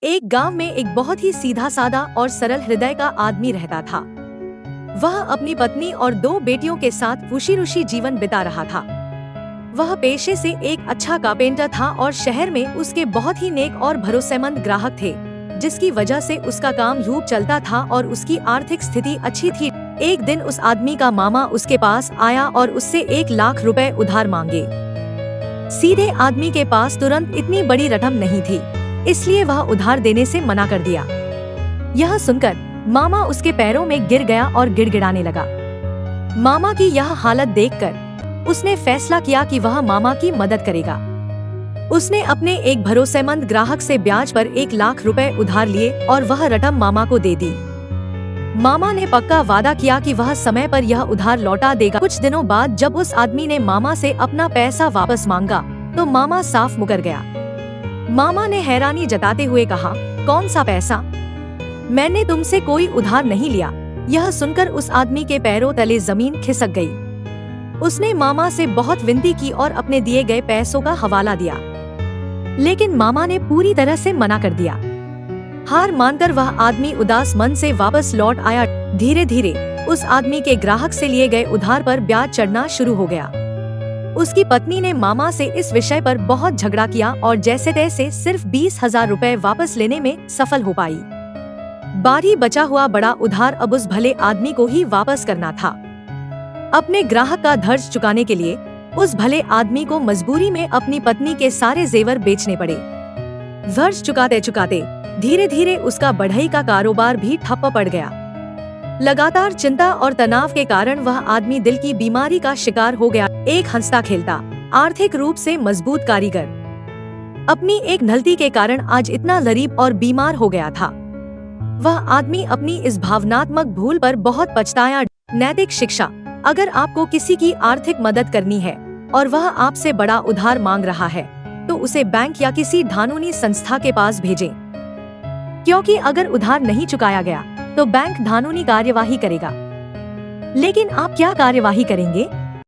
एक गांव में एक बहुत ही सीधा साधा और सरल हृदय का आदमी रहता था। वह अपनी पत्नी और 2 बेटियों के साथ खुशी रुशी जीवन बिता रहा था। वह पेशे से एक अच्छा कारपेंटर था और शहर में उसके बहुत ही नेक और भरोसेमंद ग्राहक थे, जिसकी वजह से उसका काम यूं चलता था और उसकी आर्थिक स्थिति अच्छी थी। एक दिन उस आदमी का मामा उसके पास आया और उससे 1 लाख रुपए उधार मांगे। सीधे आदमी के पास तुरंत इतनी बड़ी रकम नहीं थी, इसलिए वह उधार देने से मना कर दिया। यह सुनकर मामा उसके पैरों में गिर गया और गिड़गिड़ाने लगा। मामा की यह हालत देखकर उसने फैसला किया कि वह मामा की मदद करेगा। उसने अपने एक भरोसेमंद ग्राहक से ब्याज पर 1 लाख रुपए उधार लिए और वह रकम मामा को दे दी। मामा ने पक्का वादा किया कि वह समय पर यह उधार लौटा देगा। कुछ दिनों बाद जब उस आदमी ने मामा से अपना पैसा वापस मांगा तो मामा साफ मुकर गया। मामा ने हैरानी जताते हुए कहा, कौन सा पैसा? मैंने तुमसे कोई उधार नहीं लिया। यह सुनकर उस आदमी के पैरों तले जमीन खिसक गई। उसने मामा से बहुत विनती की और अपने दिए गए पैसों का हवाला दिया, लेकिन मामा ने पूरी तरह से मना कर दिया। हार मानकर वह आदमी उदास मन से वापस लौट आया। धीरे धीरे उस आदमी के ग्राहक से लिए गए उधार पर ब्याज चढ़ना शुरू हो गया। उसकी पत्नी ने मामा से इस विषय पर बहुत झगड़ा किया और जैसे तैसे सिर्फ 20,000 रुपए वापस लेने में सफल हो पाई। बाकी बचा हुआ बड़ा उधार अब उस भले आदमी को ही वापस करना था। अपने ग्राहक का कर्ज चुकाने के लिए उस भले आदमी को मजबूरी में अपनी पत्नी के सारे जेवर बेचने पड़े। कर्ज चुकाते चुकाते धीरे धीरे उसका बढ़ई का कारोबार भी ठप पड़ गया। लगातार चिंता और तनाव के कारण वह आदमी दिल की बीमारी का शिकार हो गया। एक हंसता खेलता, आर्थिक रूप से मजबूत कारीगर अपनी एक गलती के कारण आज इतना गरीब और बीमार हो गया था। वह आदमी अपनी इस भावनात्मक भूल पर बहुत पछताया। नैतिक शिक्षा: अगर आपको किसी की आर्थिक मदद करनी है और वह आपसे बड़ा उधार मांग रहा है तो उसे बैंक या किसी कानूनी संस्था के पास भेजें, क्योंकि अगर उधार नहीं चुकाया गया तो बैंक कानूनी कार्यवाही करेगा। लेकिन आप क्या कार्यवाही करेंगे?